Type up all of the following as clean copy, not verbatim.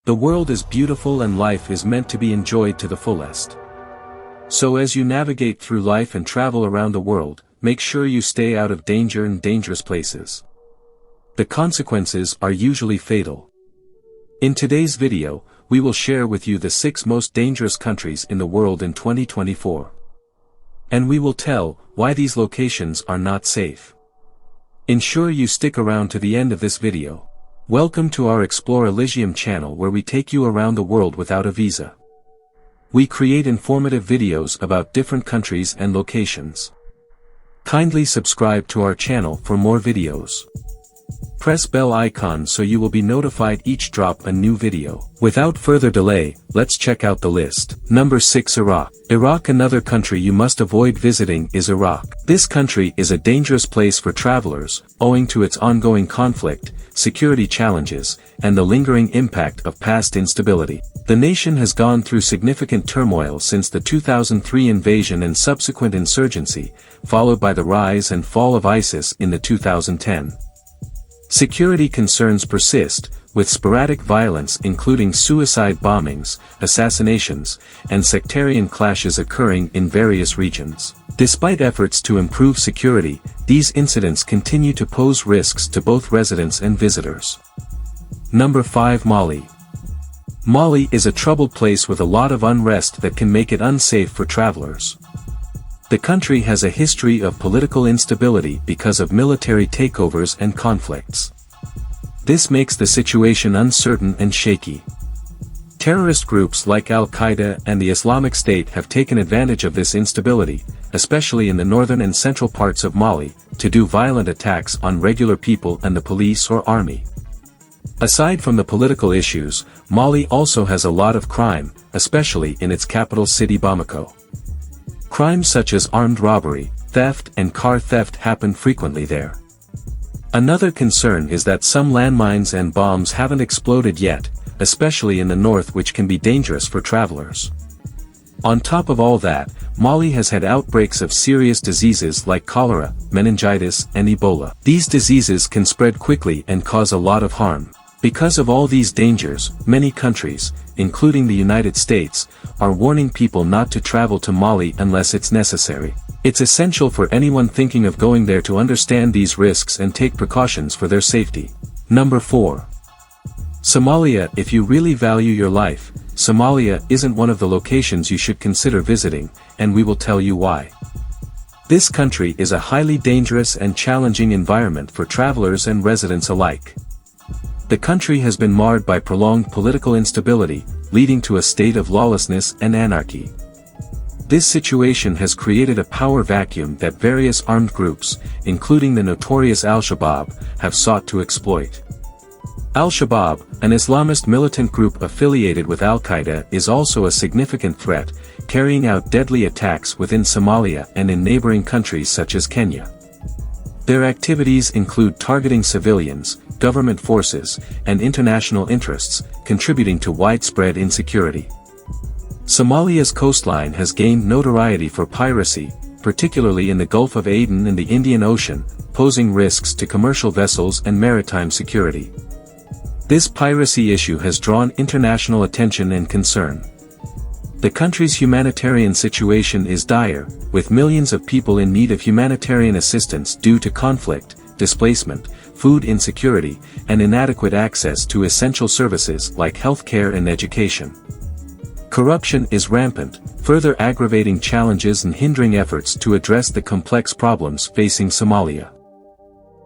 The world is beautiful and life is meant to be enjoyed to the fullest. So as you navigate through life and travel around the world, make sure you stay out of danger and dangerous places. The consequences are usually fatal. In today's video, we will share with you the 6 most dangerous countries in the world in 2024. And we will tell why these locations are not safe. Ensure you stick around to the end of this video. Welcome to our Explore Elysium channel, where we take you around the world without a visa. We create informative videos about different countries and locations. Kindly subscribe to our channel for more videos. Press bell icon so you will be notified each drop a new video. Without further delay, let's check out the list. Number 6, Iraq. Iraq. Another country you must avoid visiting is Iraq. This country is a dangerous place for travelers, owing to its ongoing conflict, security challenges, and the lingering impact of past instability. The nation has gone through significant turmoil since the 2003 invasion and subsequent insurgency, followed by the rise and fall of ISIS in the 2010. Security concerns persist, with sporadic violence including suicide bombings, assassinations, and sectarian clashes occurring in various regions. Despite efforts to improve security, these incidents continue to pose risks to both residents and visitors. Number 5, Mali. Mali is a troubled place with a lot of unrest that can make it unsafe for travelers. The country has a history of political instability because of military takeovers and conflicts. This makes the situation uncertain and shaky. Terrorist groups like Al-Qaeda and the Islamic State have taken advantage of this instability, especially in the northern and central parts of Mali, to do violent attacks on regular people and the police or army. Aside from the political issues, Mali also has a lot of crime, especially in its capital city Bamako. Crimes such as armed robbery, theft and car theft happen frequently there. Another concern is that some landmines and bombs haven't exploded yet, especially in the north, which can be dangerous for travelers. On top of all that, Mali has had outbreaks of serious diseases like cholera, meningitis, and Ebola. These diseases can spread quickly and cause a lot of harm. Because of all these dangers, many countries, including the United States, are warning people not to travel to Mali unless it's necessary. It's essential for anyone thinking of going there to understand these risks and take precautions for their safety. Number 4. Somalia. If you really value your life, Somalia isn't one of the locations you should consider visiting, and we will tell you why. This country is a highly dangerous and challenging environment for travelers and residents alike. The country has been marred by prolonged political instability, leading to a state of lawlessness and anarchy. This situation has created a power vacuum that various armed groups, including the notorious Al-Shabaab, have sought to exploit. Al-Shabaab, an Islamist militant group affiliated with Al-Qaeda, is also a significant threat, carrying out deadly attacks within Somalia and in neighboring countries such as Kenya. Their activities include targeting civilians, government forces, and international interests, contributing to widespread insecurity. Somalia's coastline has gained notoriety for piracy, particularly in the Gulf of Aden and the Indian Ocean, posing risks to commercial vessels and maritime security. This piracy issue has drawn international attention and concern. The country's humanitarian situation is dire, with millions of people in need of humanitarian assistance due to conflict, displacement, food insecurity, and inadequate access to essential services like healthcare and education. Corruption is rampant, further aggravating challenges and hindering efforts to address the complex problems facing Somalia.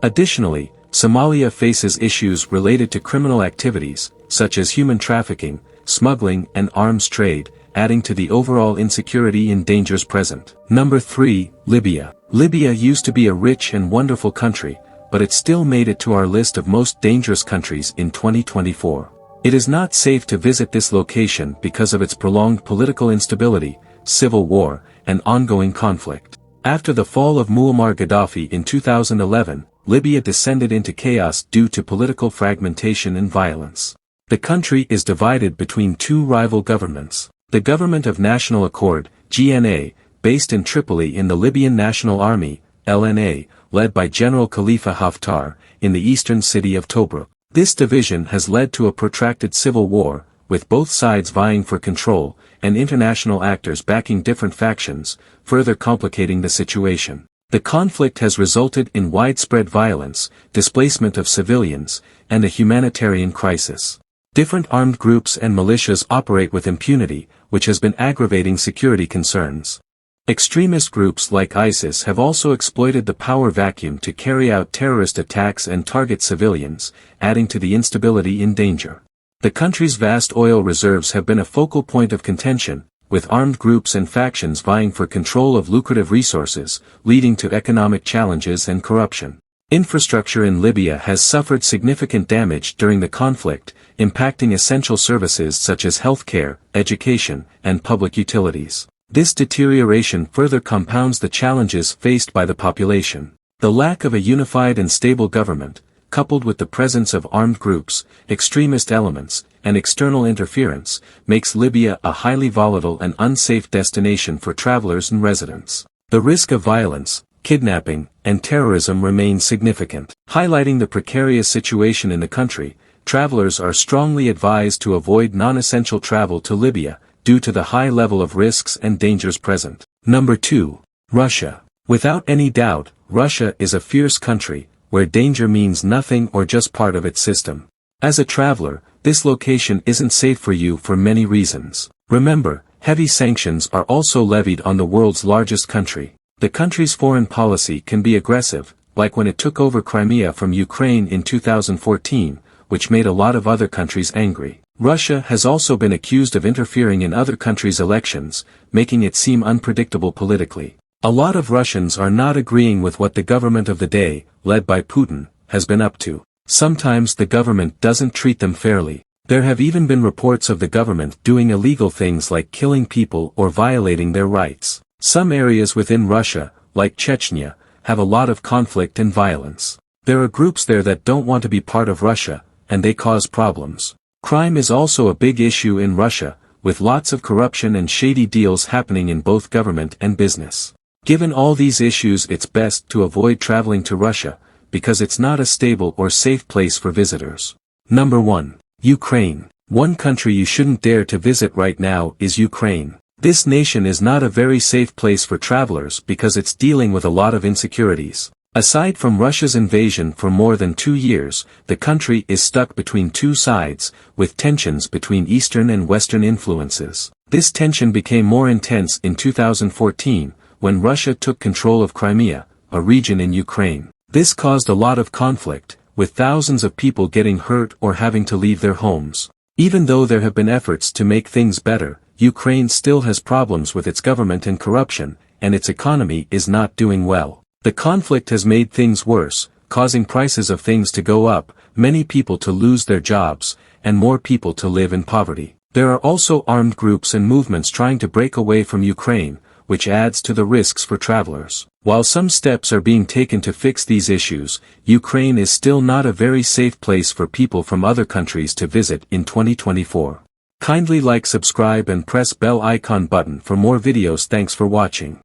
Additionally, Somalia faces issues related to criminal activities, such as human trafficking, smuggling, and arms trade, adding to the overall insecurity and dangers present. Number 3, Libya. Libya used to be a rich and wonderful country, but it still made it to our list of most dangerous countries in 2024. It is not safe to visit this location because of its prolonged political instability, civil war, and ongoing conflict. After the fall of Muammar Gaddafi in 2011, Libya descended into chaos due to political fragmentation and violence. The country is divided between two rival governments. The Government of National Accord, GNA, based in Tripoli in the Libyan National Army, LNA, led by General Khalifa Haftar, in the eastern city of Tobruk. This division has led to a protracted civil war, with both sides vying for control, and international actors backing different factions, further complicating the situation. The conflict has resulted in widespread violence, displacement of civilians, and a humanitarian crisis. Different armed groups and militias operate with impunity, which has been aggravating security concerns. Extremist groups like ISIS have also exploited the power vacuum to carry out terrorist attacks and target civilians, adding to the instability and danger. The country's vast oil reserves have been a focal point of contention, with armed groups and factions vying for control of lucrative resources, leading to economic challenges and corruption. Infrastructure in Libya has suffered significant damage during the conflict, impacting essential services such as healthcare, education, and public utilities. This deterioration further compounds the challenges faced by the population. The lack of a unified and stable government, coupled with the presence of armed groups, extremist elements, and external interference, makes Libya a highly volatile and unsafe destination for travelers and residents. The risk of violence, kidnapping, and terrorism remains significant. Highlighting the precarious situation in the country, travelers are strongly advised to avoid non-essential travel to Libya, due to the high level of risks and dangers present. Number 2. Russia. Without any doubt, Russia is a fierce country, where danger means nothing or just part of its system. As a traveler, this location isn't safe for you for many reasons. Remember, heavy sanctions are also levied on the world's largest country. The country's foreign policy can be aggressive, like when it took over Crimea from Ukraine in 2014, which made a lot of other countries angry. Russia has also been accused of interfering in other countries' elections, making it seem unpredictable politically. A lot of Russians are not agreeing with what the government of the day, led by Putin, has been up to. Sometimes the government doesn't treat them fairly. There have even been reports of the government doing illegal things like killing people or violating their rights. Some areas within Russia, like Chechnya, have a lot of conflict and violence. There are groups there that don't want to be part of Russia, and they cause problems. Crime is also a big issue in Russia, with lots of corruption and shady deals happening in both government and business. Given all these issues, it's best to avoid traveling to Russia, because it's not a stable or safe place for visitors. Number 1. Ukraine. One country you shouldn't dare to visit right now is Ukraine. This nation is not a very safe place for travelers because it's dealing with a lot of insecurities. Aside from Russia's invasion for more than 2 years, the country is stuck between two sides, with tensions between Eastern and Western influences. This tension became more intense in 2014, when Russia took control of Crimea, a region in Ukraine. This caused a lot of conflict, with thousands of people getting hurt or having to leave their homes. Even though there have been efforts to make things better, Ukraine still has problems with its government and corruption, and its economy is not doing well. The conflict has made things worse, causing prices of things to go up, many people to lose their jobs, and more people to live in poverty. There are also armed groups and movements trying to break away from Ukraine, which adds to the risks for travelers. While some steps are being taken to fix these issues, Ukraine is still not a very safe place for people from other countries to visit in 2024. Kindly like, subscribe and press bell icon button for more videos. Thanks for watching.